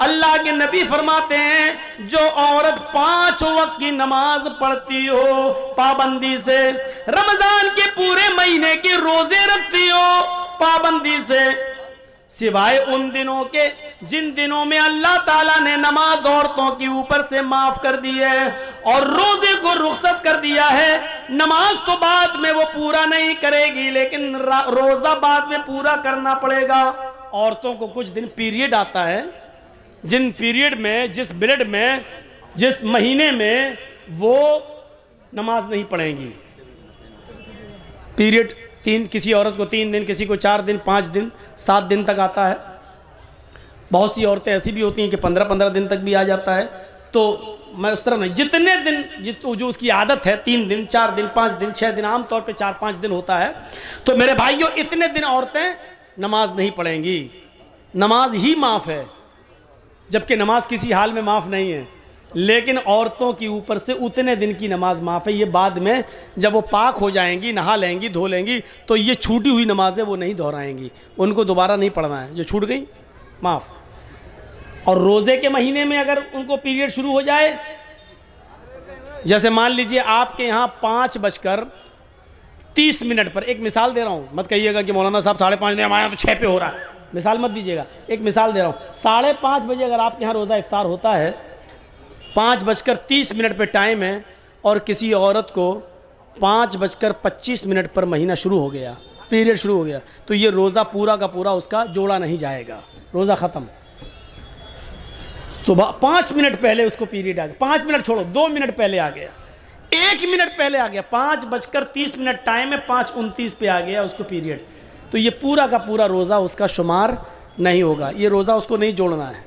अल्लाह के नबी फरमाते हैं जो औरत 5 वक्त की नमाज पढ़ती हो पाबंदी से, रमजान के पूरे महीने के रोजे रखती हो पाबंदी से, सिवाय उन दिनों के जिन दिनों में अल्लाह ताला ने नमाज औरतों के ऊपर से माफ कर दी है और रोजे को रुखसत कर दिया है। नमाज तो बाद में वो पूरा नहीं करेगी, लेकिन रोजा बाद में पूरा करना पड़ेगा। औरतों को कुछ दिन पीरियड आता है, जिन पीरियड में, जिस पीरियड में, जिस महीने में वो नमाज नहीं पढ़ेंगी। पीरियड किसी औरत को 3 दिन, किसी को 4 दिन, 5 दिन, 7 दिन तक आता है। बहुत सी औरतें ऐसी भी होती हैं कि 15-15 दिन तक भी आ जाता है। तो मैं उस तरह नहीं, जितने दिन जो उसकी आदत है, 3 दिन, 4 दिन, 5 दिन, 6 दिन, आमतौर पे 4-5 दिन होता है। तो मेरे भाइयों, इतने दिन औरतें नमाज नहीं पढ़ेंगी, नमाज ही माफ़ है, जबकि नमाज किसी हाल में माफ़ नहीं है। लेकिन औरतों की ऊपर से उतने दिन की नमाज माफ़ है। ये बाद में जब वो पाक हो जाएंगी, नहा लेंगी, धो लेंगी, तो ये छूटी हुई नमाजें वो नहीं दोहराएंगी, उनको दोबारा नहीं पढ़ना है, जो छूट गई माफ़। और रोज़े के महीने में अगर उनको पीरियड शुरू हो जाए, जैसे मान लीजिए आपके यहाँ 5:30 पर, एक मिसाल दे रहा हूँ, मत कहिएगा कि मौलाना साहब 5:30 ने, हमारे यहाँ तो 6 पे हो रहा है, मिसाल मत दीजिएगा, एक मिसाल दे रहा हूँ। 5:30 बजे अगर आपके यहाँ रोज़ा इफ्तार होता है, 5:30 पे टाइम है, और किसी औरत को 5:25 पर महीना शुरू हो गया, पीरियड शुरू हो गया, तो ये रोज़ा पूरा का पूरा उसका जोड़ा नहीं जाएगा, रोज़ा ख़त्म। सुबह 5 मिनट पहले उसको पीरियड आ गया, 5 मिनट छोड़ो, 2 मिनट पहले आ गया, 1 मिनट पहले आ गया, 5:30 टाइम है, 5:29 पे आ गया उसको पीरियड, तो ये पूरा का पूरा रोज़ा उसका शुमार नहीं होगा, ये रोज़ा उसको नहीं जोड़ना है।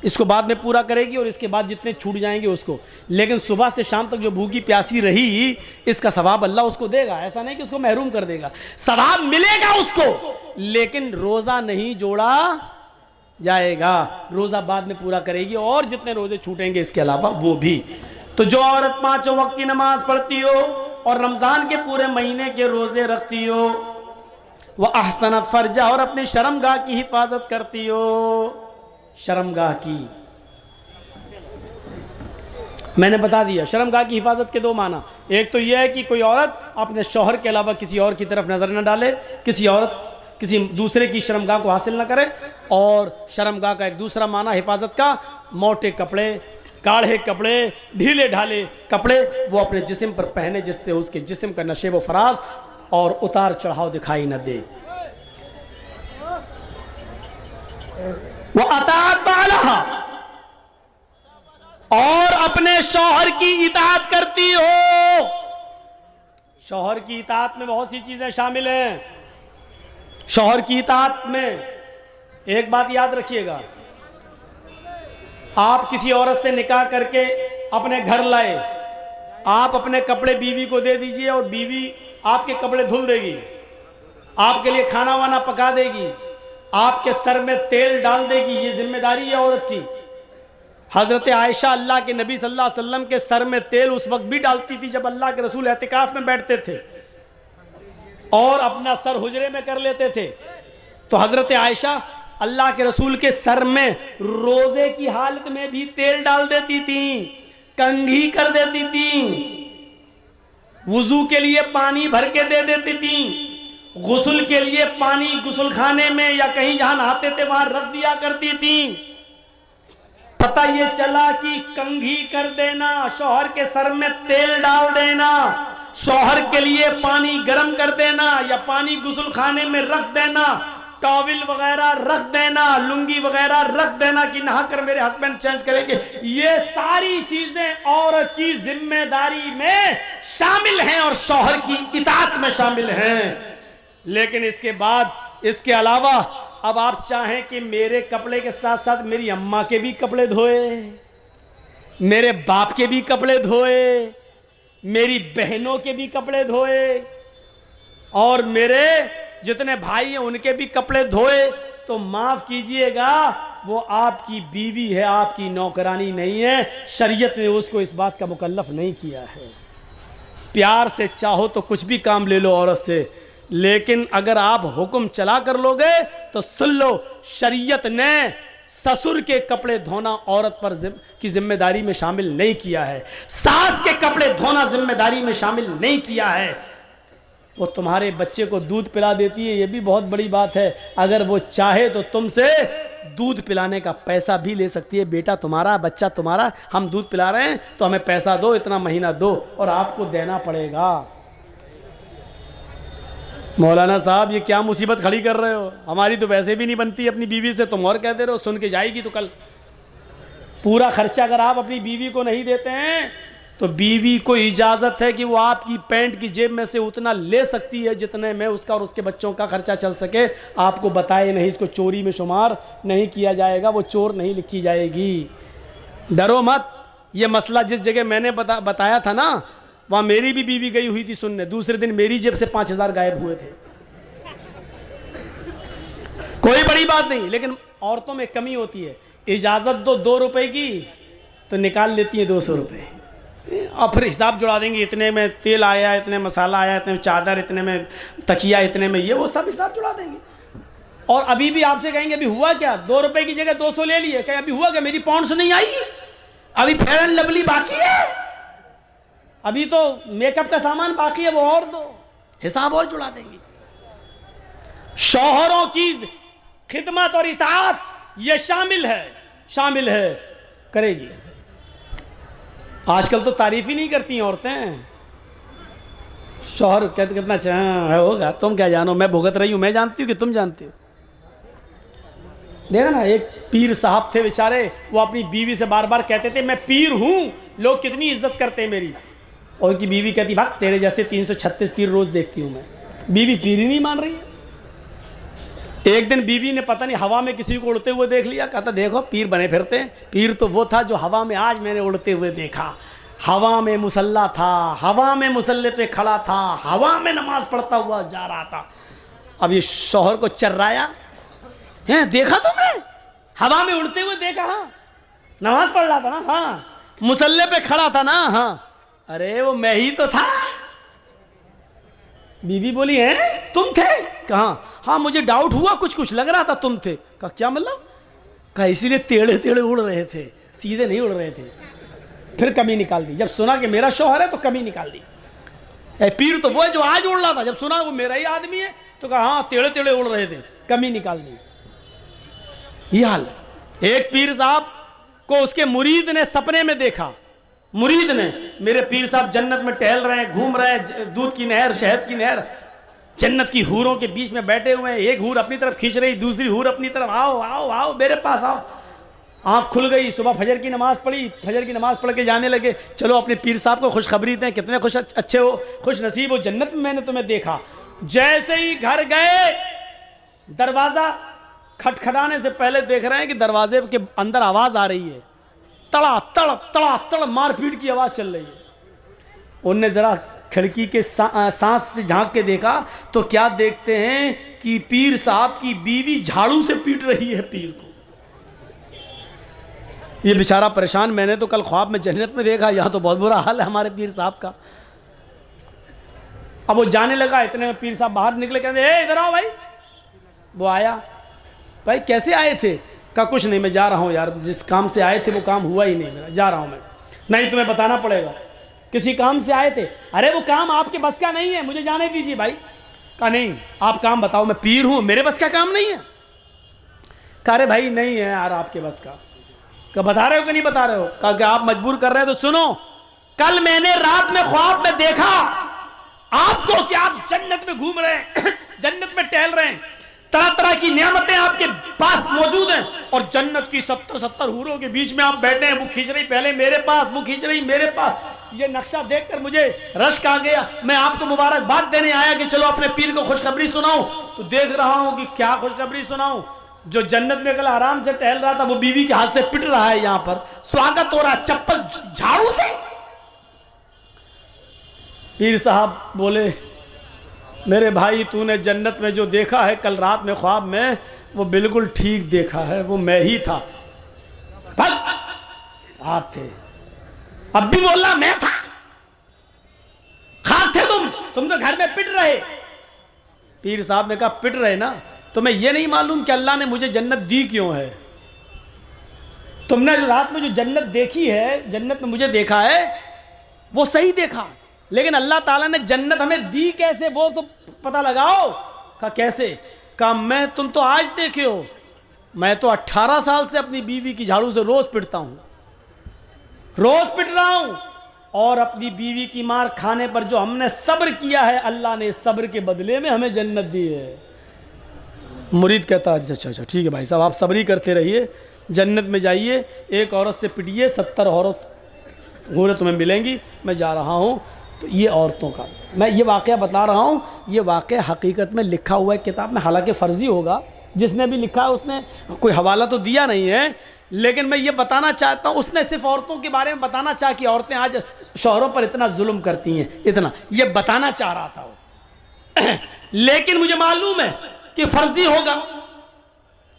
इसको बाद में पूरा करेगी और इसके बाद जितने छूट जाएंगे उसको, लेकिन सुबह से शाम तक जो भूखी प्यासी रही, इसका सवाब अल्लाह उसको देगा। ऐसा नहीं कि उसको महरूम कर देगा, सवाब मिलेगा उसको, लेकिन रोज़ा नहीं जोड़ा जाएगा, रोज़ा बाद में पूरा करेगी और जितने रोज़े छूटेंगे इसके अलावा वो भी। तो जो औरत 5 वक्त की नमाज पढ़ती हो और रमज़ान के पूरे महीने के रोज़े रखती हो, वह अहसनत फर्जा, और अपनी शर्मगाह की हिफाजत करती हो। शर्मगाह की मैंने बता दिया, शर्मगाह की हिफाजत के 2 माना। एक तो यह है कि कोई औरत अपने शौहर के अलावा किसी और की तरफ नज़र न डाले, किसी औरत किसी दूसरे की शर्मगाह को हासिल न करे। और शर्मगाह का एक दूसरा माना हिफाजत का, मोटे कपड़े, गाढ़े कपड़े, ढीले ढाले कपड़े वो अपने जिस्म पर पहने, जिससे उसके जिस्म का नशेब व फराज और उतार चढ़ाव दिखाई न दे। वो अताअत बालहा, और अपने शौहर की इताअत करती हो। शौहर की इताअत में बहुत सी चीजें शामिल हैं। शौहर की इताअत में एक बात याद रखिएगा, आप किसी औरत से निकाह करके अपने घर लाए, आप अपने कपड़े बीवी को दे दीजिए और बीवी आपके कपड़े धुल देगी, आपके लिए खाना वाना पका देगी, आपके सर में तेल डाल देगी, ये जिम्मेदारी है औरत की। हजरत आयशा अल्लाह के नबी सल्लल्लाहु अलैहि वसल्लम के सर में तेल उस वक्त भी डालती थी जब अल्लाह के रसूल एतिकाफ में बैठते थे और अपना सर हुजरे में कर लेते थे। तो हजरत आयशा अल्लाह के रसूल के सर में रोजे की हालत में भी तेल डाल देती थी, कंघी कर देती थी, वुजू के लिए पानी भर के दे देती थी, गुस्ल के लिए पानी गुस्ल खाने में या कहीं जहां नहाते थे वहां रख दिया करती थी। पता ये चला कि कंघी कर देना, शौहर के सर में तेल डाल देना, शौहर के लिए पानी गर्म कर देना या पानी गुस्ल खाने में रख देना, टॉवल वगैरह रख देना, लुंगी वगैरह रख देना कि नहाकर मेरे हस्बैंड चेंज करेंगे, ये सारी चीजें औरत की जिम्मेदारी में शामिल हैं और शौहर की इताअत में शामिल हैं। लेकिन इसके बाद, इसके अलावा अब आप चाहें कि मेरे कपड़े के साथ साथ मेरी अम्मा के भी कपड़े धोए, मेरे बाप के भी कपड़े धोए, मेरी बहनों के भी कपड़े धोए और मेरे जितने भाई हैं उनके भी कपड़े धोए, तो माफ कीजिएगा वो आपकी बीवी है, आपकी नौकरानी नहीं है। शरीयत ने उसको इस बात का मुकल्लफ नहीं किया है। प्यार से चाहो तो कुछ भी काम ले लो औरत से, लेकिन अगर आप हुक्म चला कर लोगे तो सुन लो, शरीयत ने ससुर के कपड़े धोना औरत पर की जिम्मेदारी में शामिल नहीं किया है, सास के कपड़े धोना जिम्मेदारी में शामिल नहीं किया है। वो तुम्हारे बच्चे को दूध पिला देती है, ये भी बहुत बड़ी बात है। अगर वो चाहे तो तुमसे दूध पिलाने का पैसा भी ले सकती है। बेटा तुम्हारा, बच्चा तुम्हारा, हम दूध पिला रहे हैं तो हमें पैसा दो, इतना महीना दो, और आपको देना पड़ेगा। मौलाना साहब ये क्या मुसीबत खड़ी कर रहे हो, हमारी तो वैसे भी नहीं बनती अपनी बीवी से, तुम और कह दे रहे हो सुन के जाएगी तो कल। पूरा खर्चा अगर आप अपनी बीवी को नहीं देते हैं तो बीवी को इजाज़त है कि वो आपकी पैंट की जेब में से उतना ले सकती है जितने में उसका और उसके बच्चों का खर्चा चल सके। आपको बताए नहीं, इसको चोरी में शुमार नहीं किया जाएगा, वो चोर नहीं लिखी जाएगी। डरो मत। ये मसला जिस जगह मैंने बताया था ना, वहाँ मेरी भी बीवी गई हुई थी सुनने, दूसरे दिन मेरी जेब से 5,000 गायब हुए थे। कोई बड़ी बात नहीं, लेकिन औरतों में कमी होती है। इजाज़त दो 2 रुपए की तो निकाल लेती हैं 200 रुपये, और फिर हिसाब जुड़ा देंगे, इतने में तेल आया, इतने मसाला आया, इतने में चादर, इतने में तकिया, इतने में ये, वो सब हिसाब जुड़ा देंगे। और अभी भी आपसे कहेंगे अभी हुआ क्या, 2 रुपए की जगह 200 ले लिए, कहे अभी हुआ क्या, मेरी पाउंड्स नहीं आई, अभी फेयर एंड लवली बाकी है, अभी तो मेकअप का सामान बाकी है, वो और दो, हिसाब और जुड़ा देंगे। शौहरों की खिदमत और इताअत ये शामिल है, करेगी। आजकल तो तारीफ ही नहीं करती औरतें। शौहर कहते कितना अच्छा होगा, तुम क्या जानो, मैं भुगत रही हूं, मैं जानती हूं कि तुम जानती हो। देखा ना, एक पीर साहब थे बेचारे, वो अपनी बीवी से बार बार कहते थे मैं पीर हूं, लोग कितनी इज्जत करते हैं मेरी, और उनकी बीवी कहती भाग तेरे जैसे 336 पीर रोज देखती हूं मैं। बीवी पीर ही नहीं मान रही है। एक दिन बीवी ने पता नहीं हवा में किसी को उड़ते हुए देख लिया, कहता देखो पीर बने फिरते हैं। पीर तो वो था जो हवा में आज मैंने उड़ते हुए देखा, हवा में मुसल्ला था, हवा में मुसल्ले पे खड़ा था, हवा में नमाज पढ़ता हुआ जा रहा था। अब ये शौहर को चर्राया है, देखा तुमने, हवा में उड़ते हुए देखा, हाँ नमाज पढ़ रहा था ना, हाँ मुसल्ले पे खड़ा था ना, हाँ अरे वो मैं ही तो था। बीवी बोली है तुम थे, कहाँ, हाँ मुझे डाउट हुआ, कुछ लग रहा था तुम थे। कहा क्या मतलब, कहा इसीलिए टेढ़े टेढ़े उड़ रहे थे, सीधे नहीं उड़ रहे थे। फिर कमी निकाल दी, जब सुना कि मेरा शौहर है तो कमी निकाल दी। पीर तो वो है जो आज उड़ रहा था, जब सुना वो मेरा ही आदमी है तो कहा हाँ टेढ़े टेढ़े उड़ रहे थे, कमी निकाल दी। ये हाल। एक पीर साहब को उसके मुरीद ने सपने में देखा, मुरीद ने, मेरे पीर साहब जन्नत में टहल रहे हैं, घूम रहे हैं, दूध की नहर, शहद की नहर, जन्नत की हूरों के बीच में बैठे हुए हैं, एक हूर अपनी तरफ खींच रही, दूसरी हूर अपनी तरफ, आओ आओ आओ मेरे पास आओ। आँख खुल गई, सुबह फजर की नमाज पढ़ी, फजर की नमाज पढ़ के जाने लगे, चलो अपने पीर साहब को खुशखबरी दें, कितने अच्छे हो, खुश नसीब हो, जन्नत में मैंने तुम्हें देखा। जैसे ही घर गए, दरवाज़ा खटखटाने से पहले देख रहे हैं कि दरवाजे के अंदर आवाज़ आ रही है, तड़ा तड़ तड़ा तड़ मारपीट की आवाज़ चल रही है। उनने ज़रा खिड़की के सांस से झांक के देखा तो क्या देखते हैं कि पीर साहब की बीवी झाड़ू से पीट रही है पीर को। ये बेचारा परेशान, मैंने तो कल ख्वाब में जन्नत में देखा, यहाँ तो बहुत बुरा हाल है हमारे पीर साहब का। अब वो जाने लगा, इतने में पीर साहब बाहर निकले, कहते ए इधर आओ भाई। वो आया, भाई कैसे आए थे, कहा कुछ नहीं मैं जा रहा हूँ यार, जिस काम से आए थे वो काम हुआ ही नहीं मेरा, जा रहा हूँ मैं। नहीं तुम्हें बताना पड़ेगा, किसी काम से आए थे। अरे वो काम आपके बस का नहीं है, मुझे जाने दीजिए भाई। कहा नहीं आप काम बताओ, मैं पीर हूँ, मेरे बस का काम नहीं है। कहा अरे भाई नहीं है यार आपके बस का। कहा बता रहे हो कि नहीं बता रहे हो। कहा कि आप मजबूर कर रहे हो तो सुनो, कल मैंने रात में ख्वाब में देखा आपको कि आप जन्नत में घूम रहे हैं, जन्नत में टहल रहे हैं, तरह तरह की नियामतें आपके पास मौजूद हैं, और जन्नत की 70 हूरों के बीच में आप बैठे हैं, वो खींच रही पहले मेरे पास, वो खींच रही मेरे पास। ये नक्शा देखकर मुझे रश्क आ गया, मैं आपको मुबारकबाद देने आया कि चलो अपने पीर को खुशखबरी सुनाऊं। तो देख रहा हूं कि क्या खुशखबरी सुनाऊं, जो जन्नत में कल आराम से टहल रहा था वो बीवी के हाथ से पिट रहा है, यहां पर स्वागत हो रहा है चप्पल झाड़ू से। पीर साहब बोले मेरे भाई तूने जन्नत में जो देखा है कल रात में ख्वाब में, वो बिल्कुल ठीक देखा है, वो मैं ही था। आप थे, अब भी बोलना मैं था, खास थे तुम तो घर में पिट रहे। पीर साहब ने कहा पिट रहे ना, तुम्हें यह नहीं मालूम कि अल्लाह ने मुझे जन्नत दी क्यों है। तुमने जो रात में जो जन्नत देखी है, जन्नत में मुझे देखा है, वो सही देखा, लेकिन अल्लाह ताला ने जन्नत हमें दी कैसे वो तो पता लगाओ। कहा कैसे? कहा मैं, तुम तो आज देखे हो, मैं तो 18 साल से अपनी बीवी की झाड़ू से रोज पिटता हूं, रोज पिट रहा हूं, और अपनी बीवी की मार खाने पर जो हमने सब्र किया है, अल्लाह ने सब्र के बदले में हमें जन्नत दी है। मुरीद कहता है अच्छा अच्छा ठीक है भाई साहब, आप सब्र ही करते रहिए, जन्नत में जाइए, एक औरत से पिटिए, 70 औरत हूरें तुम्हें मिलेंगी, मैं जा रहा हूँ। तो ये औरतों का मैं ये वाक़या बता रहा हूँ, ये वाक़या हकीकत में लिखा हुआ है किताब में, हालांकि फ़र्ज़ी होगा, जिसने भी लिखा है उसने कोई हवाला तो दिया नहीं है, लेकिन मैं ये बताना चाहता हूँ, उसने सिर्फ औरतों के बारे में बताना चाहा कि औरतें आज शौहरों पर इतना जुल्म करती हैं, इतना ये बताना चाह रहा था वो। लेकिन मुझे मालूम है कि फ़र्ज़ी होगा,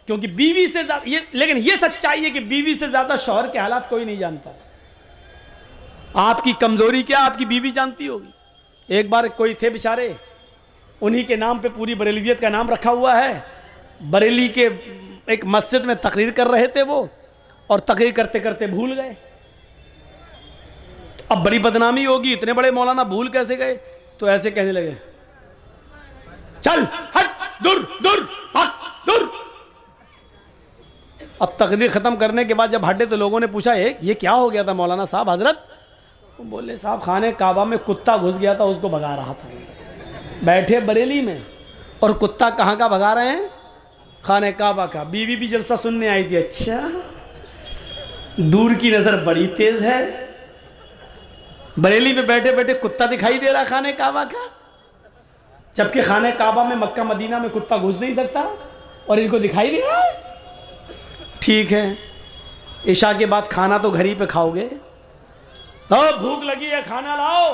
क्योंकि बीवी से ज़्यादा ये, लेकिन ये सच्चाई है कि बीवी से ज़्यादा शौहर के हालात कोई नहीं जानता। आपकी कमज़ोरी क्या आपकी बीवी जानती होगी। एक बार कोई थे बेचारे, उन्हीं के नाम पे पूरी बरेलवियत का नाम रखा हुआ है, बरेली के एक मस्जिद में तकरीर कर रहे थे वो, और तकरीर करते करते भूल गए। तो अब बड़ी बदनामी होगी, इतने बड़े मौलाना भूल कैसे गए? तो ऐसे कहने लगे, चल हट, दूर दूर हट दूर। अब तकरीर ख़त्म करने के बाद जब हटे तो लोगों ने पूछा ये क्या हो गया था मौलाना साहब हजरत? वो बोले साहब खाने काबा में कुत्ता घुस गया था, उसको भगा रहा था। बैठे बरेली में, और कुत्ता कहाँ का भगा रहे हैं? खाने काबा का। बीवी भी जलसा सुनने आई थी। अच्छा, दूर की नज़र बड़ी तेज़ है, बरेली में बैठे बैठे कुत्ता दिखाई दे रहा खाने काबा का, जबकि खाने काबा में मक्का मदीना में कुत्ता घुस नहीं सकता और इनको दिखाई दे रहा है। ठीक है, इशा के बाद खाना तो घर ही पे खाओगे, तो भूख लगी है खाना लाओ।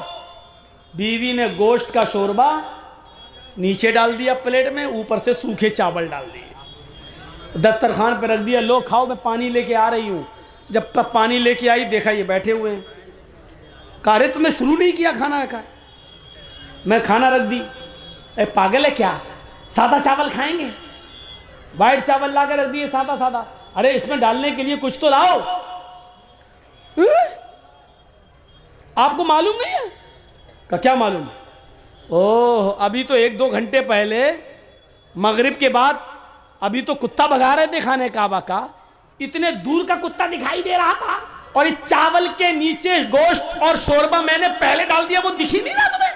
बीवी ने गोश्त का शोरबा नीचे डाल दिया प्लेट में, ऊपर से सूखे चावल डाल दिए, दस्तरखान पे रख दिया, लो खाओ, मैं पानी लेके आ रही हूँ। जब तक पानी लेके आई देखा ये बैठे हुए हैं। कहा रे तुमने शुरू नहीं किया खाना का? मैं खाना रख दी। ए पागल है क्या, सादा चावल खाएंगे? वाइट चावल ला कर रख दिए सादा सादा। अरे इसमें डालने के लिए कुछ तो लाओ। आपको मालूम नहीं है? का क्या मालूम? ओह, अभी तो 1-2 घंटे पहले मगरिब के बाद अभी तो कुत्ता भगा रहे थे खाने काबा का, इतने दूर का कुत्ता दिखाई दे रहा था, और इस चावल के नीचे गोश्त और शोरबा मैंने पहले डाल दिया, वो दिख ही नहीं रहा तुम्हें?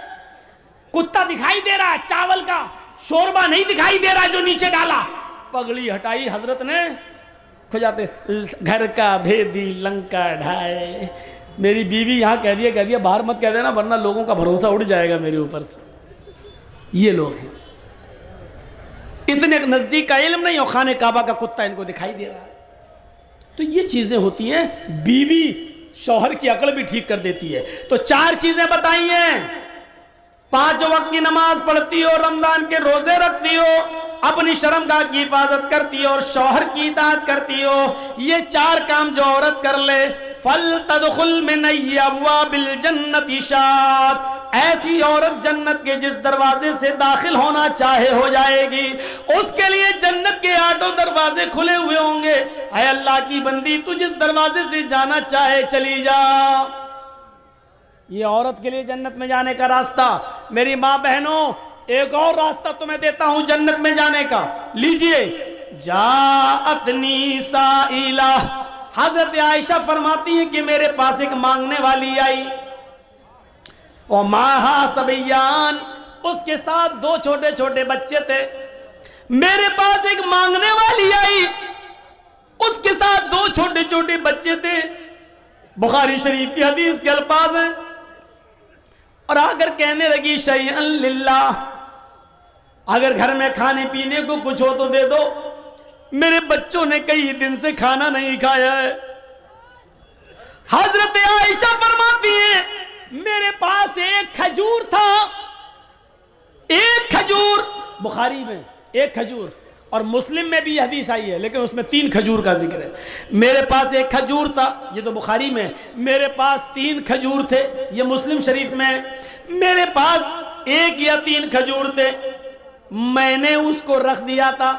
कुत्ता दिखाई दे रहा है, चावल का शोरबा नहीं दिखाई दे रहा है जो नीचे डाला। पगड़ी हटाई हजरत ने, खुजाते घर का भेदी लंका ढाए। मेरी बीवी यहाँ कह दिया बाहर मत कह देना, वरना लोगों का भरोसा उड़ जाएगा मेरे ऊपर से। ये लोग हैं, इतने नजदीक का इल्म नहीं, और खाने काबा का कुत्ता इनको दिखाई दे रहा है। तो ये चीजें होती हैं, बीवी शौहर की अकल भी ठीक कर देती है। तो 4 चीजें बताई हैं, 5 वक्त की नमाज पढ़ती हो, रमजान के रोजे रखती हो, अपनी शर्मगाह की हिफाजत करती हो, और शौहर की इताअत करती हो। ये 4 काम जो औरत कर ले, फल तदखुल मिन अब्वाबिल जन्नति शात, ऐसी औरत जन्नत के जिस दरवाजे से दाखिल होना चाहे हो जाएगी। उसके लिए जन्नत के 8 दरवाजे खुले हुए होंगे। ऐ अल्लाह की बंदी, तू जिस दरवाजे से जाना चाहे चली जा। ये औरत के लिए जन्नत में जाने का रास्ता। मेरी माँ बहनों, एक और रास्ता तुम्हें देता हूं जन्नत में जाने का, लीजिए। जाअतनी साइला, हजरत आयशा फरमाती हैं कि मेरे पास एक मांगने वाली आई, और माहा सबयान, उसके साथ 2 छोटे छोटे बच्चे थे। मेरे पास एक मांगने वाली आई, उसके साथ 2 छोटे छोटे बच्चे थे। बुखारी शरीफ की हदीस के अल्फाज हैं। और आकर कहने लगी शैअन लिल्लाह, अगर घर में खाने पीने को कुछ हो तो दे दो, मेरे बच्चों ने कई दिन से खाना नहीं खाया है। हजरत आयशा फरमाती है, मेरे पास एक खजूर था, एक खजूर, बुखारी में एक खजूर, और मुस्लिम में भी हदीस आई है, लेकिन उसमें 3 खजूर का जिक्र है। मेरे पास एक खजूर था, ये तो बुखारी में, मेरे पास 3 खजूर थे, ये मुस्लिम शरीफ में। मेरे पास 1 या 3 खजूर थे, मैंने उसको रख दिया था।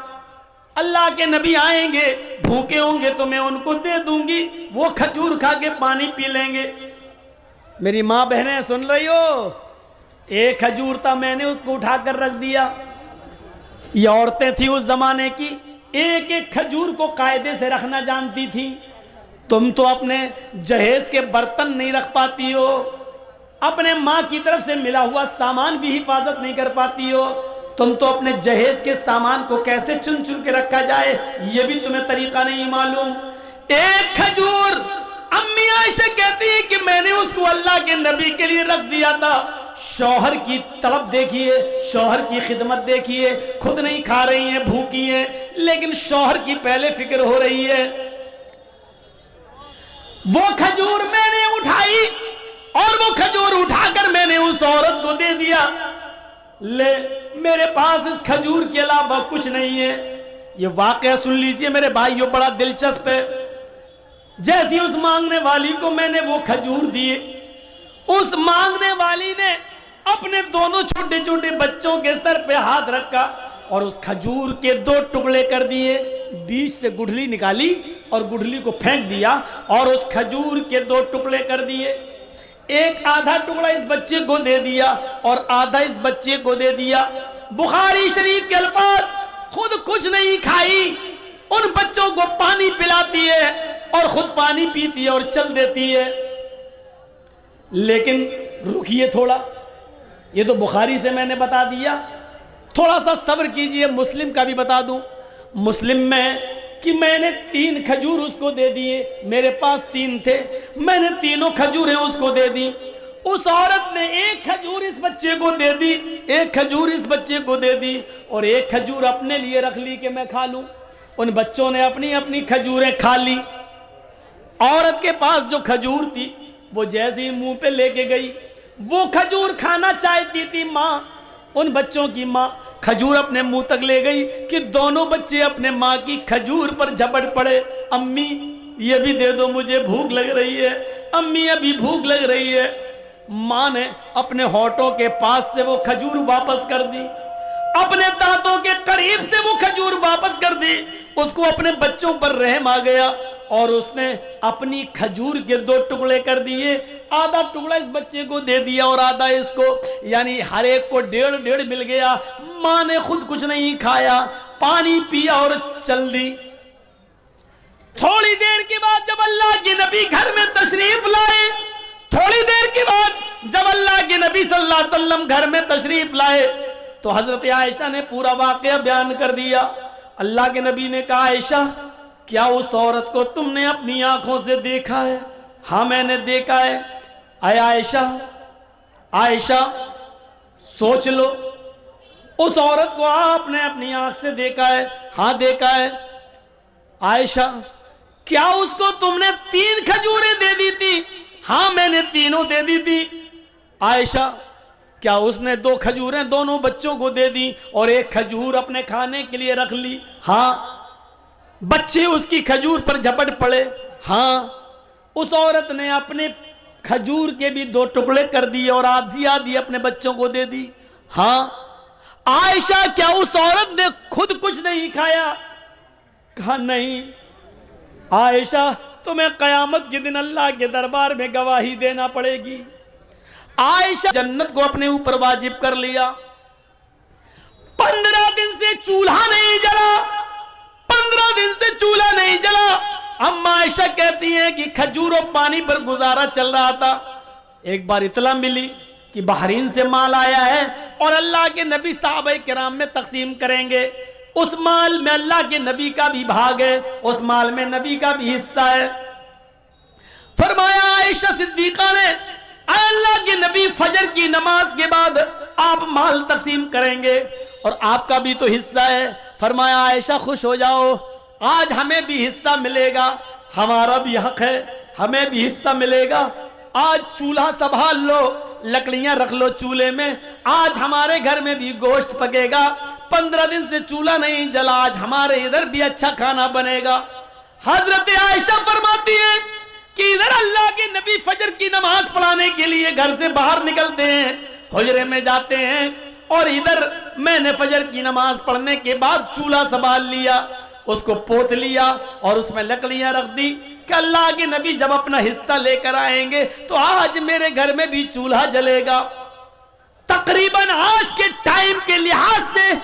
अल्लाह के नबी आएंगे, भूखे होंगे तो मैं उनको दे दूंगी, वो खजूर खा के पानी पी लेंगे। मेरी माँ बहनें सुन रही हो, एक खजूर था, मैंने उसको उठाकर रख दिया। ये औरतें थी उस जमाने की, एक एक खजूर को कायदे से रखना जानती थी। तुम तो अपने जहेज के बर्तन नहीं रख पाती हो, अपने माँ की तरफ से मिला हुआ सामान भी हिफाजत नहीं कर पाती हो। तुम तो अपने जहेज के सामान को कैसे चुन चुन के रखा जाए ये भी तुम्हें तरीका नहीं मालूम। एक खजूर, अम्मी आयशा कहती है कि मैंने उसको अल्लाह के नबी के लिए रख दिया था। शौहर की तलब देखिए, शौहर की खिदमत देखिए, खुद नहीं खा रही हैं, भूखी हैं, लेकिन शौहर की पहले फिक्र हो रही है। वो खजूर मैंने उठाई और वो खजूर उठाकर मैंने उस औरत को दे दिया। ले, मेरे पास इस खजूर के अलावा कुछ नहीं है। ये वाकया सुन लीजिए मेरे भाइयों, बड़ा दिलचस्प है। जैसी उस मांगने वाली को मैंने वो खजूर दिए, उस मांगने वाली ने अपने दोनों छोटे छोटे बच्चों के सर पे हाथ रखा और उस खजूर के 2 टुकड़े कर दिए, बीच से गुठली निकाली और गुठली को फेंक दिया और उस खजूर के 2 टुकड़े कर दिए। एक आधा टुकड़ा इस बच्चे को दे दिया और आधा इस बच्चे को दे दिया। बुखारी शरीफ के अल्फाज, खुद कुछ नहीं खाई, उन बच्चों को पानी पिलाती है और खुद पानी पीती है और चल देती है। लेकिन रुकिए थोड़ा, ये तो बुखारी से मैंने बता दिया, थोड़ा सा सब्र कीजिए, मुस्लिम का भी बता दूं। मुस्लिम में कि मैंने 3 खजूर उसको दे दिए, मेरे पास 3 थे, मैंने तीनों खजूरें उसको दे दी। उस औरत ने 1 खजूर इस बच्चे को दे दी, 1 खजूर इस बच्चे को दे दी और 1 खजूर अपने लिए रख ली कि मैं खा लूं। उन बच्चों ने अपनी अपनी खजूरें खा ली। औरत के पास जो खजूर थी वो जैसे ही मुंह पे लेके गई, वो खजूर खाना चाहती थी माँ, उन बच्चों की माँ खजूर अपने मुंह तक ले गई कि दोनों बच्चे अपने माँ की खजूर पर झपट पड़े। अम्मी ये भी दे दो, मुझे भूख लग रही है, अम्मी अभी भूख लग रही है। माँ ने अपने होठों के पास से वो खजूर वापस कर दी, अपने दांतों के करीब से वो खजूर वापस कर दी। उसको अपने बच्चों पर रहम आ गया और उसने अपनी खजूर के 2 टुकड़े कर दिए, आधा टुकड़ा इस बच्चे को दे दिया और आधा इसको, यानी हर एक को 1.5 मिल गया। माँ ने खुद कुछ नहीं खाया, पानी पिया और चल दी। थोड़ी देर के बाद जब अल्लाह के नबी घर में तशरीफ लाए, थोड़ी देर के बाद जब अल्लाह के नबी सल्लल्लाहु अलैहि वसल्लम घर में तशरीफ लाए तो हजरत आयशा ने पूरा वाकया बयान कर दिया। अल्लाह के नबी ने कहा, आयशा क्या उस औरत को तुमने अपनी आंखों से देखा है? हाँ मैंने देखा है। अय आयशा, आयशा सोच लो, उस औरत को आपने अपनी आंख से देखा है? हाँ देखा है। आयशा क्या उसको तुमने 3 खजूरें दे दी थी? हाँ मैंने तीनों दे दी थी। आयशा क्या उसने 2 खजूरें दोनों बच्चों को दे दी और 1 खजूर अपने खाने के लिए रख ली? हाँ। बच्चे उसकी खजूर पर झपट पड़े? हाँ। उस औरत ने अपने खजूर के भी 2 टुकड़े कर दिए और आधी आधी अपने बच्चों को दे दी? हाँ। आयशा क्या उस औरत ने खुद कुछ नहीं खाया? कहा नहीं। आयशा तुम्हें कयामत के दिन अल्लाह के दरबार में गवाही देना पड़ेगी। आयशा जन्नत को अपने ऊपर वाजिब कर लिया। 15 दिन से चूल्हा नहीं जला, 15 दिन से चूल्हा नहीं जला। अम्मा आयशा कहती हैं कि खजूर और पानी पर गुजारा चल रहा था। एक बार इतला मिली कि बहरीन से माल आया है और अल्लाह के नबी साहबे किराम में तकसीम करेंगे। उस माल में अल्लाह के नबी का भी भाग है, उस माल में नबी का भी हिस्सा है। फरमाया आयशा सिद्दीका ने, अल्लाह के नबी फजर की नमाज के बाद आप माल तकसीम करेंगे और आपका भी तो हिस्सा है। फरमाया आयशा खुश हो जाओ, आज हमें भी हिस्सा मिलेगा, हमारा भी हक है, हमें भी हिस्सा मिलेगा। आज चूल्हा संभाल लो, लकड़ियां रख लो चूल्हे में, आज हमारे घर में भी गोश्त पकेगा। 15 दिन से चूल्हा नहीं जला, आज हमारे इधर भी अच्छा खाना बनेगा। हजरत आयशा फरमाती है कि इधर अल्लाह के नबी फजर की नमाज पढ़ाने के लिए घर से बाहर निकलते हैं, हुजरे में जाते हैं, और इधर मैंने फजर की नमाज पढ़ने के बाद चूल्हा संभाल लिया। उसको पोत लिया और उसमें लकड़ियां रख दी कि अल्लाह के नबी जब अपना हिस्सा लेकर आएंगे तो आज मेरे घर में भी चूल्हा जलेगा। तकरीबन आज के टाइम के लिहाज से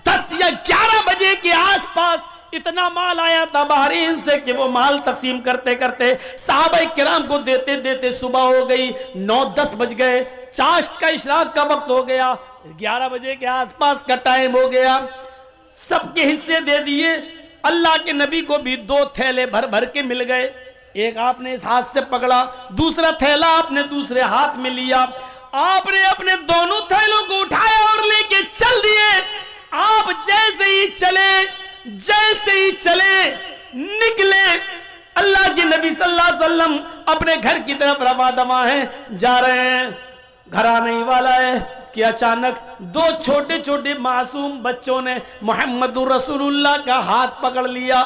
10 या 11 बजे के आसपास इतना माल आया था बहरीन से कि वो माल तकसीम करते करते सहाबा किराम को देते देते सुबह हो गई, 9-10 बज गए, चाश्त का इशराक का वक्त हो गया, 11 बजे के आसपास का टाइम हो गया। सबके हिस्से दे दिए। अल्लाह के नबी को भी 2 थैले भर भर के मिल गए। एक आपने इस हाथ से पकड़ा, दूसरा थैला आपने दूसरे हाथ में लिया। आपने अपने दोनों थैलों को उठाया और लेके चल दिए। आप जैसे ही चले निकले, अल्लाह के नबी सल्लल्लाहु अलैहि वसल्लम अपने घर की तरफ रवा दवा हैं, जा रहे हैं। घर आने ही वाला है कि अचानक 2 छोटे छोटे मासूम बच्चों ने मोहम्मदुर रसूलुल्लाह का हाथ पकड़ लिया।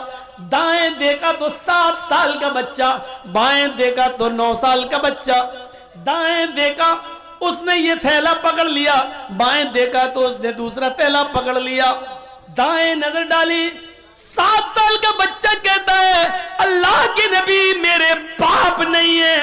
दाएं देखा तो 7 साल का बच्चा, बाएं देखा तो 9 साल का बच्चा। दाएं देखा उसने ये थैला पकड़ लिया, बाएं देखा तो उसने दूसरा थैला पकड़ लिया। दाएं नजर डाली, 7 साल का बच्चा कहता है अल्लाह के नबी मेरे बाप नहीं है,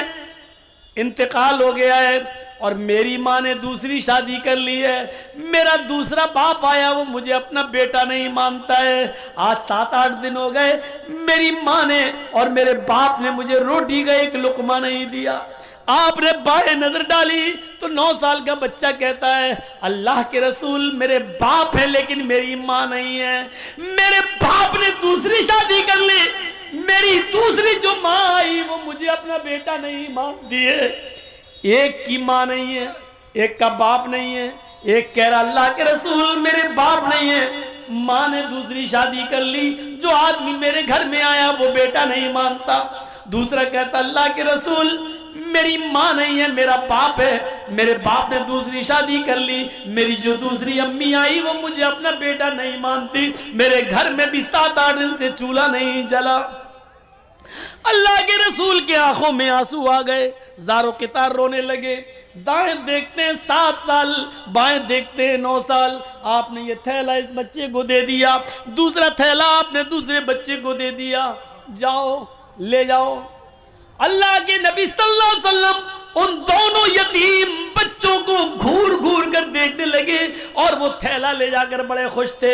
इंतकाल हो गया है और मेरी माँ ने दूसरी शादी कर ली है। मेरा दूसरा बाप आया, वो मुझे अपना बेटा नहीं मानता है। आज 7-8 दिन हो गए, मेरी माँ ने और मेरे बाप ने मुझे रोटी का एक लुकमा नहीं दिया। आपने बाएं नजर डाली तो 9 साल का बच्चा कहता है अल्लाह के रसूल मेरे बाप है लेकिन मेरी माँ नहीं है। मेरे बाप ने दूसरी शादी कर ली, मेरी दूसरी जो माँ आई वो मुझे अपना बेटा नहीं मानती है। एक की माँ नहीं है, एक का बाप नहीं है। एक कह रहा अल्लाह के रसूल मेरे बाप नहीं है, माँ ने दूसरी शादी कर ली, जो आदमी मेरे घर में आया वो बेटा नहीं मानता। दूसरा कहता अल्लाह के रसूल मेरी माँ नहीं है, मेरा बाप है, मेरे बाप ने दूसरी शादी कर ली, मेरी जो दूसरी अम्मी आई वो मुझे अपना बेटा नहीं मानती, मेरे घर में भी 7-8 दिन से चूल्हा नहीं जला। अल्लाह के रसूल के आंखों में आंसू आ गए, ज़ारो कितार रोने लगे। दाएं देखते हैं 7 साल, बाएं देखते हैं 9 साल। आपने ये थैला इस बच्चे को दे दिया, दूसरा थैला आपने दूसरे बच्चे को दे दिया, जाओ ले जाओ। अल्लाह के नबी सल्लल्लाहु अलैहि वसल्लम उन दोनों यतीम बच्चों को घूर घूर कर देखने लगे और वो थैला ले जाकर बड़े खुश थे।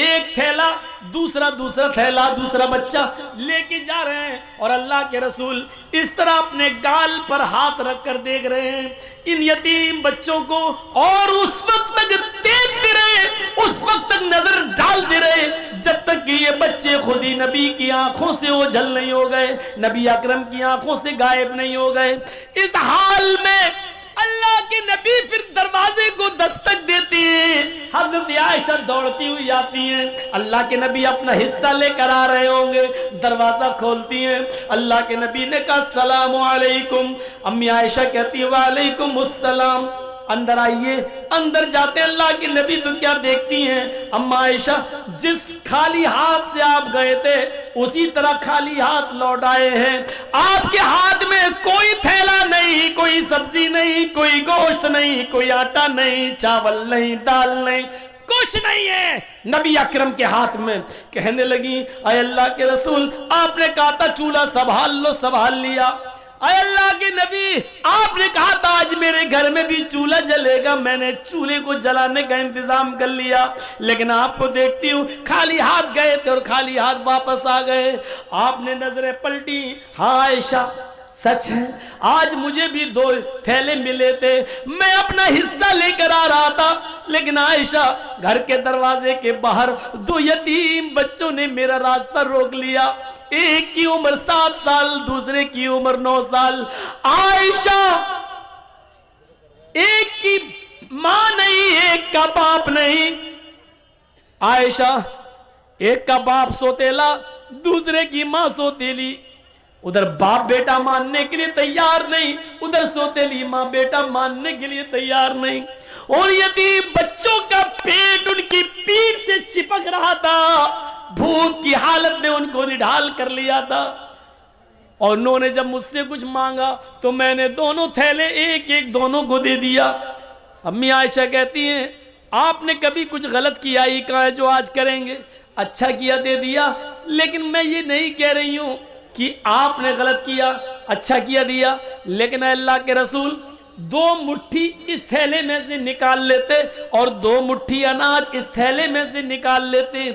एक थैला, दूसरा थैला, दूसरा बच्चा लेके जा रहे हैं और अल्लाह के रसूल इस तरह अपने गाल पर हाथ रखकर देख रहे हैं इन यतीम बच्चों को, और उस वक्त तक देखते रहे, उस वक्त तक नजर डालते रहे जब तक कि ये बच्चे खुद ही नबी की आंखों से ओझल नहीं हो गए, नबी अकरम की आंखों से गायब नहीं हो गए। इस हाल में अल्लाह के नबी फिर दरवाजे को दस्तक देती हैं। हजरत आयशा दौड़ती हुई आती हैं, अल्लाह के नबी अपना हिस्सा लेकर आ रहे होंगे, दरवाजा खोलती हैं। अल्लाह के नबी ने कहा सलामु अलैकुम। अम्मी आयशा कहती है वालेकुम अस्सलाम। अंदर आइए। अंदर जाते अल्लाह के नबी तो क्या देखती हैं अम्मा आयशा, जिस खाली हाथ से आप गए थे उसी तरह खाली हाथ लौट आए हैं। आपके हाथ में कोई थैला नहीं, कोई सब्जी नहीं, कोई गोश्त नहीं, कोई आटा नहीं, चावल नहीं, दाल नहीं, कुछ नहीं है नबी अकरम के हाथ में। कहने लगी अय अल्लाह के रसूल, आपने कहा था चूल्हा संभाल लो, संभाल लिया। अय अल्लाह के नबी, आपने कहा था आज मेरे घर में भी चूल्हा जलेगा, मैंने चूल्हे को जलाने का इंतजाम कर लिया, लेकिन आपको देखती हूँ खाली हाथ गए थे और खाली हाथ वापस आ गए। आपने नजरें पलटी, हाँ आयशा सच है, आज मुझे भी 2 थैले मिले थे, मैं अपना हिस्सा लेकर आ रहा था, लेकिन आयशा घर के दरवाजे के बाहर 2 यतीम बच्चों ने मेरा रास्ता रोक लिया। एक की उम्र 7 साल, दूसरे की उम्र 9 साल। आयशा, एक की मां नहीं, एक का बाप नहीं। आयशा, एक का बाप सोतेला, दूसरे की मां सोतेली। उधर बाप बेटा मानने के लिए तैयार नहीं, उधर सोतेली मां बेटा मानने के लिए तैयार नहीं। और यतीम बच्चों का पेट उनकी पीठ से चिपक रहा था, भूख की हालत में उनको निढाल कर लिया था। और उन्होंने जब मुझसे कुछ मांगा तो मैंने दोनों थैले एक एक दोनों को दे दिया। अम्मी आयशा कहती हैं आपने कभी कुछ गलत किया ही कहा है जो आज करेंगे? अच्छा किया दे दिया, लेकिन मैं ये नहीं कह रही हूं कि आपने गलत किया, अच्छा किया दिया, लेकिन अल्लाह के रसूल 2 मुट्ठी इस थैले में से निकाल लेते और 2 मुट्ठी अनाज इस थैले में से निकाल लेते,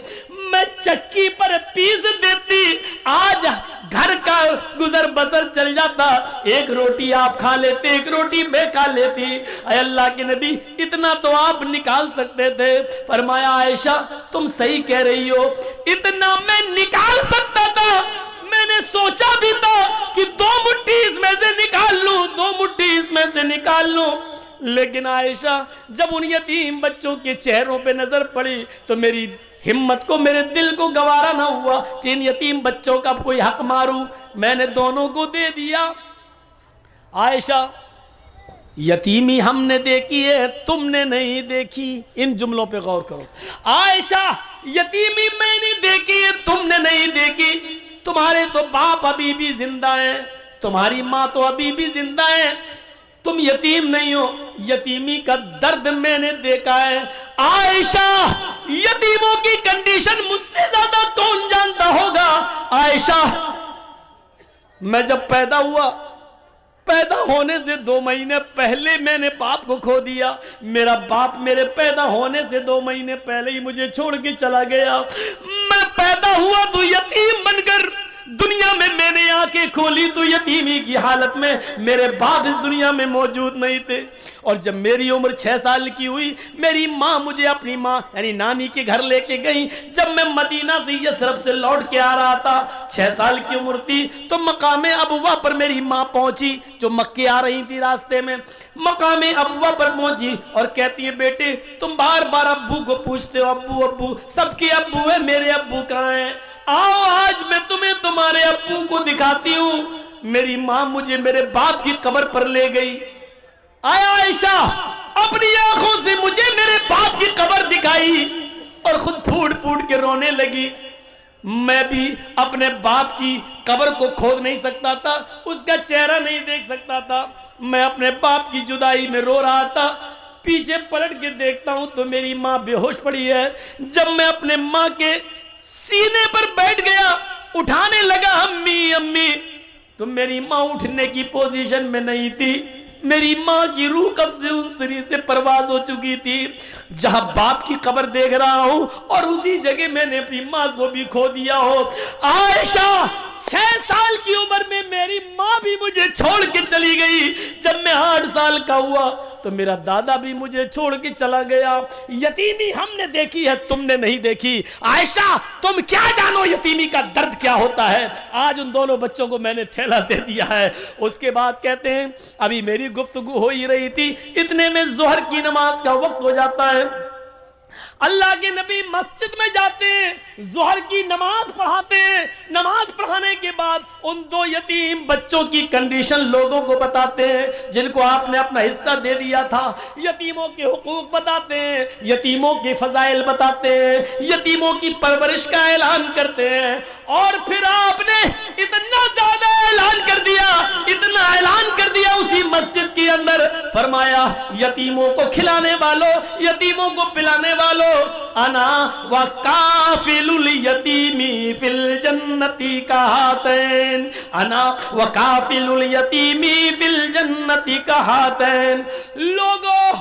मैं चक्की पर पीस देती, आज घर का गुजर बसर चल जाता। एक रोटी आप खा लेते, एक रोटी मैं खा लेती। अल्लाह के नबी इतना तो आप निकाल सकते थे। फरमाया आयशा तुम सही कह रही हो, इतना मैं निकाल सकता था, मैंने सोचा भी था कि 2 मुट्ठी इसमें से निकाल लूं, 2 मुट्ठी इसमें से निकाल लूं, लेकिन आयशा जब उन यतीम बच्चों के चेहरों पे नजर पड़ी तो मेरी हिम्मत को, मेरे दिल को गवारा ना हुआ कि इन यतीम बच्चों का कोई हक मारूं, मैंने दोनों को दे दिया। आयशा यतीमी हमने देखी है, तुमने नहीं देखी, इन जुमलों पे गौर करो। आयशा यतीमी मैंने देखी है, तुमने नहीं देखी, तुम्हारे तो बाप अभी भी जिंदा हैं, तुम्हारी माँ तो अभी भी जिंदा है, तुम यतीम नहीं हो, यतीमी का दर्द मैंने देखा है। आयशा यतीमों की कंडीशन मुझसे ज्यादा कौन जानता होगा। आयशा मैं जब पैदा हुआ, पैदा होने से 2 महीने पहले मैंने बाप को खो दिया, मेरा बाप मेरे पैदा होने से 2 महीने पहले ही मुझे छोड़ के चला गया। मैं पैदा हुआ तो यतीम बनकर दुनिया में मैंने आंखें खोली तो यतीमी की हालत में, मेरे बाप इस दुनिया में मौजूद नहीं थे। और जब मेरी उम्र 6 साल की हुई, मेरी माँ मुझे अपनी माँ यानी नानी के घर लेके गई। जब मैं मदीना से यसरफ से लौट के आ रहा था, 6 साल की उम्र थी, तो मकामे अबवा पर मेरी माँ पहुंची, जो मक्के आ रही थी रास्ते में। मकामे अबवा पर पहुंची और कहती है बेटे तुम बार बार अब्बू को पूछते हो, अब्बू अब्बू, सबके अब्बू है, मेरे अब्बू कहाँ हैं? आओ आज मैं तुम्हें तुम्हारे अब्बू को दिखाती हूं। मेरी मां मुझे मेरे बाप की कब्र पर ले गई। आया आयशा अपनी आंखों से मुझे मेरे बाप की कब्र दिखाई और खुद फूट फूट के रोने लगी। मैं भी अपने बाप की कब्र को खोद नहीं सकता था, उसका चेहरा नहीं देख सकता था। मैं अपने बाप की जुदाई में रो रहा था। पीछे पलट के देखता हूं तो मेरी मां बेहोश पड़ी है। जब मैं अपने मां के सीने पर बैठ गया, उठाने लगा अम्मी अम्मी, तो मेरी मां उठने की पोजीशन में नहीं थी। मेरी मां की रूह कब से उस शरीर से परवाज हो चुकी थी। जहां बाप की कब्र देख रहा हूं और उसी जगह मैंने अपनी मां को भी खो दिया हो। आयशा 6 साल की उम्र में मेरी मां भी मुझे छोड़ के चली गई। जब मैं 8 साल का हुआ तो मेरा दादा भी मुझे छोड़ के चला गया। यतीमी हमने देखी है, तुमने नहीं देखी। आयशा तुम क्या जानो यतीमी का दर्द क्या होता है। आज उन दोनों बच्चों को मैंने थैला दे दिया है। उसके बाद कहते हैं अभी मेरी गुफ्तगू हो ही रही थी, इतने में जोहर की नमाज का वक्त हो जाता है। अल्लाह के नबी मस्जिद में जाते हैं, जोहर की नमाज पढ़ाते हैं। नमाज पढ़ाने के बाद उन 2 यतीम बच्चों की कंडीशन लोगों को बताते हैं, जिनको आपने अपना हिस्सा दे दिया था। यतीमों के हुकूक बताते हैं, यतीमों के फजाइल बताते हैं, यतीमों की परवरिश का ऐलान करते हैं। और फिर आपने इतना ज्यादा ऐलान कर दिया, इतना ऐलान कर दिया उसी मस्जिद के अंदर, फरमाया यतीमों को खिलाने वालों, यतीमों को पिलाने वालों, अना व काफिलुल यतीमी फिल जन्नती कहातैन, अना व काफिलुल यतीमी फिल जन्नती कहातैन। लोगों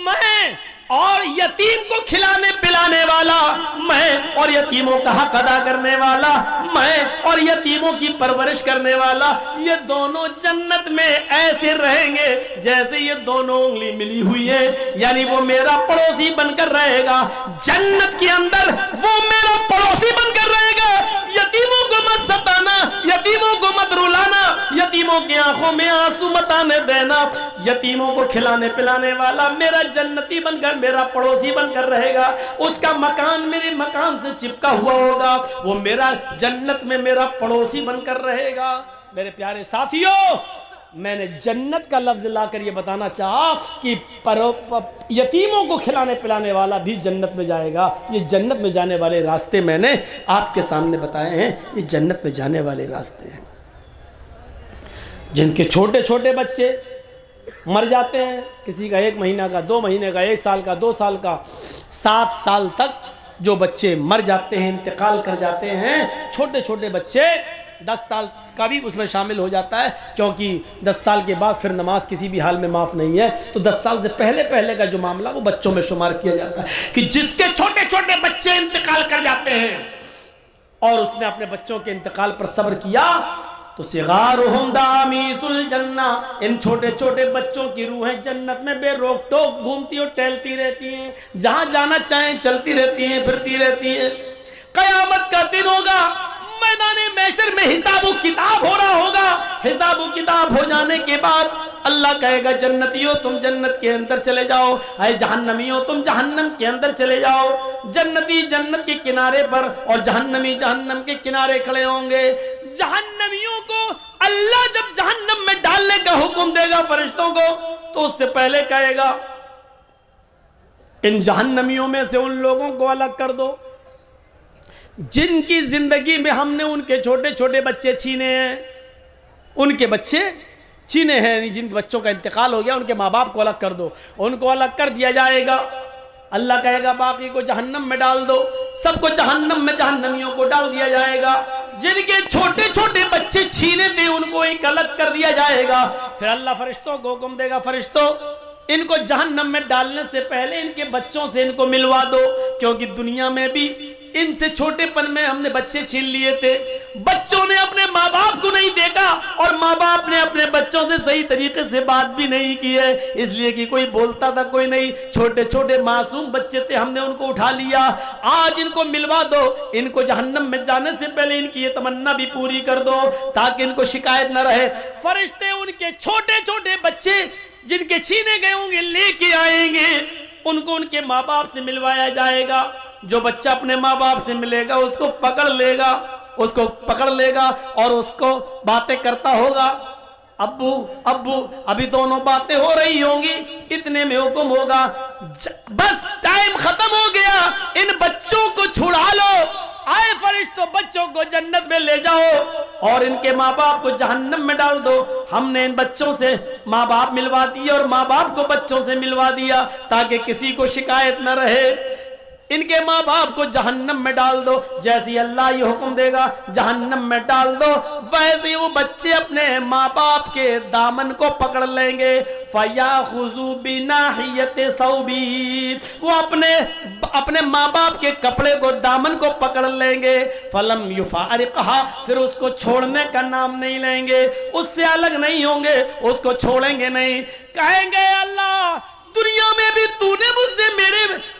मैं और यतीम को खिलाने पिलाने वाला मैं, और यतीमों का हक अदा करने वाला मैं, और यतीमों की परवरिश करने वाला, ये दोनों जन्नत में ऐसे रहेंगे जैसे ये दोनों उंगली मिली हुई है। यानी वो मेरा पड़ोसी बनकर रहेगा जन्नत के अंदर, वो मेरा पड़ोसी बनकर रहेगा। यतीमों को मत सताना, यतीमों को मत रुलाना, यतीमों की आंखों में आंसू मत आने देना। यतीमों को खिलाने पिलाने वाला मेरा जन्नती बनकर, मेरा पड़ोसी बनकर रहेगा। उसका मकान मेरे मकान से चिपका हुआ होगा, वो मेरा जन्नत में मेरा पड़ोसी बनकर रहेगा। मेरे प्यारे साथियों, मैंने जन्नत का लफ्ज लाकर ये बताना चाहा कि यतीमों को खिलाने पिलाने वाला भी जन्नत में जाएगा। ये जन्नत में जाने वाले रास्ते मैंने आपके सामने बताए हैं। ये जन्नत में जाने वाले रास्ते हैं। जिनके छोटे छोटे बच्चे मर जाते हैं, किसी का 1 महीना का, 2 महीने का, 1 साल का, 2 साल का, 7 साल तक जो बच्चे मर जाते हैं, इंतकाल कर जाते हैं, छोटे छोटे बच्चे, 10 साल का भी उसमें शामिल हो जाता है, क्योंकि 10 साल के बाद फिर नमाज किसी भी हाल में माफ़ नहीं है। तो 10 साल से पहले पहले का जो मामला वो बच्चों में शुमार किया जाता है कि जिसके छोटे छोटे बच्चे इंतकाल कर जाते हैं और उसने अपने बच्चों के इंतकाल पर सब्र किया, तो सिगारुहुम दामीसुल जन्ना, इन छोटे छोटे बच्चों की रूहें जन्नत में बेरोक टोक घूमती और टहलती रहती हैं, जहां जाना चाहें चलती रहती हैं, फिरती रहती हैं। कयामत का दिन होगा, मैदाने महशर में हिसाब किताब हो रहा होगा। हिसाब किताब हो जाने के बाद अल्लाह कहेगा जन्नतियों तुम जन्नत के अंदर चले जाओ, अरे जहन्नमियों तुम जहन्नम के अंदर चले जाओ। जन्नती जन्नत के किनारे पर और जहन्नमी जहन्नम के किनारे खड़े होंगे। जहन्नमियों को अल्लाह जब जहन्नम में डालने का हुक्म देगा फरिश्तों को, तो उससे पहले कहेगा इन जहन्नमियों में से उन लोगों को अलग कर दो जिनकी जिंदगी में हमने उनके छोटे छोटे बच्चे छीने हैं, उनके बच्चे छीने हैं, जिन बच्चों का इंतकाल हो गया उनके माँ बाप को अलग कर दो। उनको अलग कर दिया जाएगा। अल्लाह कहेगा बाकी को जहन्नम में डाल दो, सबको जहन्नम में जहन्नमियों को डाल दिया जाएगा। जिनके छोटे छोटे बच्चे छीने थे उनको एक अलग कर दिया जाएगा। फिर अल्लाह फरिश्तों को हुक्म देगा, फरिश्तों इनको जहन्नम में डालने से पहले इनके बच्चों से इनको मिलवा दो, क्योंकि दुनिया में भी इनसे छोटेपन में हमने बच्चे छीन लिए थे। बच्चों ने अपने माँ बाप को नहीं देखा और माँ बाप ने अपने बच्चों से सही तरीके से बात भी नहीं की है, इसलिए कि कोई बोलता था कोई नहीं। छोटे छोटे मासूम बच्चे थे, हमने उनको उठा लिया। आज इनको मिलवा दो, इनको जहन्नम में जाने से पहले इनकी ये तमन्ना भी पूरी कर दो ताकि इनको शिकायत न रहे। फरिश्ते उनके छोटे छोटे बच्चे जिनके छीने गए होंगे लेके आएंगे, उनको उनके माँ बाप से मिलवाया जाएगा। जो बच्चा अपने माँ बाप से मिलेगा उसको पकड़ लेगा और उसको बातें करता होगा, अब्बू अब्बू। अभी दोनों बातें हो रही होंगी, इतने में हुक्म होगा बस टाइम खत्म हो गया, इन बच्चों को छुड़ा लो। आए फरिश्तों बच्चों को जन्नत में ले जाओ और इनके माँ बाप को जहन्नम में डाल दो। हमने इन बच्चों से माँ बाप मिलवा दिए और माँ बाप को बच्चों से मिलवा दिया ताकि किसी को शिकायत न रहे। इनके माँ बाप को जहन्नम में डाल दो। जैसे ही अल्लाह ये हुक्म देगा जहन्नम में डाल दो, वैसे ही वो बच्चे अपने माँ बाप के दामन को पकड़ लेंगे। फयाखुज़ू बिनाहियति सौबी, वो अपने माँ बाप के कपड़े को दामन को पकड़ लेंगे। फलम युफारिक़हा, फिर उसको छोड़ने का नाम नहीं लेंगे, उससे अलग नहीं होंगे, उसको छोड़ेंगे नहीं। कहेंगे अल्लाह दुनिया में भी तूने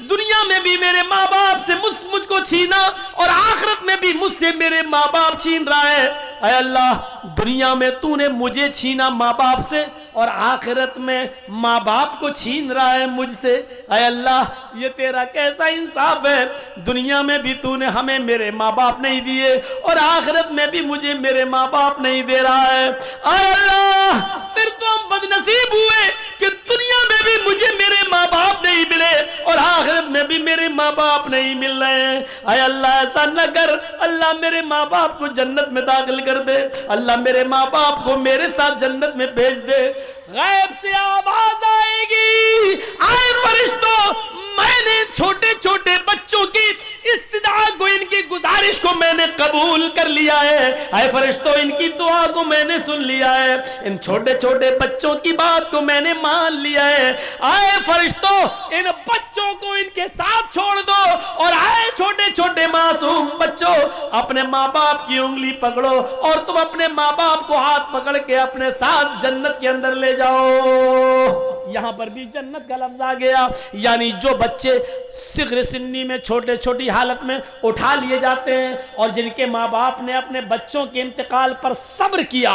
दुनिया में भी मेरे माँ बाप से मुझको छीना और आखिरत में भी मुझसे मेरे माँ बाप छीन रहा है। ऐ अल्लाह दुनिया में तूने मुझे छीना माँ बाप से और आखिरत में माँ बाप को छीन रहा है मुझसे। ऐ अल्लाह ये तेरा कैसा इंसाफ है, दुनिया में भी तूने हमें मेरे माँ बाप नहीं दिए और आखिरत में भी मुझे मेरे माँ बाप नहीं दे रहा है। ऐ अल्लाह फिर तो हम बदनसीब हुए कि दुनिया में भी मुझे मेरे माँ बाप नहीं मिले और आखिरत में भी मेरे माँ बाप नहीं मिल रहे हैं। ऐ अल्लाह ऐसा न कर, अल्लाह मेरे माँ बाप को जन्नत में दाखिल कर दे, अल्लाह मेरे माँ बाप को मेरे साथ जन्नत में भेज दे। गैब से आवाज आएगी, आए फरिश्तों मैंने छोटे छोटे बच्चों की इस्तिदा को, इनकी गुजारिश को मैंने कबूल कर लिया है। आए फरिश्तों इनकी दुआ को मैंने सुन लिया है, इन छोटे छोटे बच्चों की बात को मैंने मान लिया है। आए फरिश्तों इन बच्चों को इनके साथ छोड़ दो और आए छोटे छोटे मासूम बच्चों अपने माँ बाप की उंगली पकड़ो और तुम अपने माँ बाप को हाथ पकड़ के अपने साथ जन्नत के अंदर ले जाओ। यहां पर भी जन्नत का लफ्ज आ गया, यानी जो बच्चे सिग़्र सिन्नी में छोटे छोटी हालत में उठा लिए जाते हैं और जिनके माँ बाप ने अपने बच्चों के इंतकाल पर सब्र किया,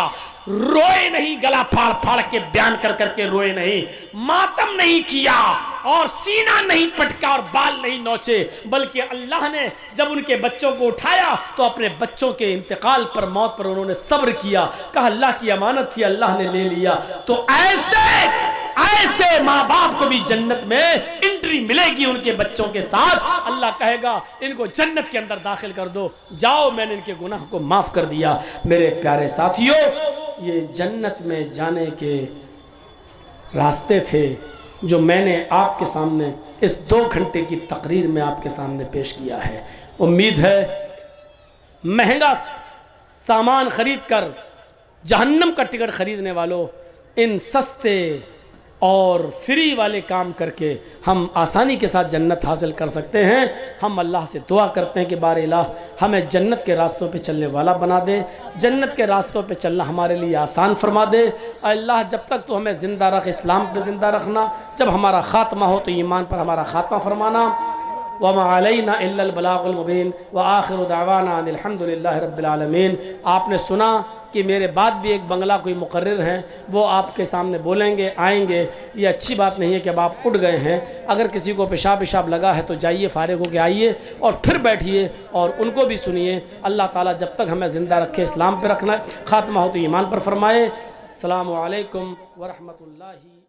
रोए नहीं, गला फाड़ फाड़ के बयान कर करके रोए नहीं, मातम नहीं किया और सीना नहीं पटका और बाल नहीं नोचे, बल्कि अल्लाह ने जब उनके बच्चों को उठाया तो अपने बच्चों के इंतकाल पर, मौत पर उन्होंने सब्र किया। कहा अल्लाह की अमानत थी, अल्लाह ने ले लिया। तो ऐसे माँ बाप को भी जन्नत में एंट्री मिलेगी उनके बच्चों के साथ। अल्लाह कहेगा इनको जन्नत के अंदर दाखिल कर दो, जाओ मैंने इनके गुनाह को माफ कर दिया। मेरे प्यारे साथियों ये जन्नत में जाने के रास्ते थे, जो मैंने आपके सामने इस 2 घंटे की तकरीर में आपके सामने पेश किया है। उम्मीद है महंगा सामान खरीद कर जहन्नम का टिकट खरीदने वालों, इन सस्ते और फ्री वाले काम करके हम आसानी के साथ जन्नत हासिल कर सकते हैं। हम अल्लाह से दुआ करते हैं कि बार इलाह हमें जन्नत के रास्तों पे चलने वाला बना दे, जन्नत के रास्तों पे चलना हमारे लिए आसान फरमा दे। अल्लाह जब तक तो हमें ज़िंदा रख, इस्लाम पे ज़िंदा रखना, जब हमारा ख़ात्मा हो तो ईमान पर हमारा ख़ात्मा फरमाना। वमा अलैना इल्लल बलागुल मुबीन व आखिरु दावाना अनिल हम्दुलिल्लाहि रब्बिल आलमीन। आपने सुना कि मेरे बाद भी एक बंगला कोई मुकर्रिर हैं, वो आपके सामने बोलेंगे, आएंगे। ये अच्छी बात नहीं है कि अब आप उठ गए हैं। अगर किसी को पेशाब लगा है तो जाइए, फारिग होकर आइए और फिर बैठिए और उनको भी सुनिए। अल्लाह ताला जब तक हमें ज़िंदा रखे, इस्लाम पर रखना, ख़ात्मा हो तो ईमान पर फरमाए। अस्सलामु अलैकुम व रहमतुल्लाहि।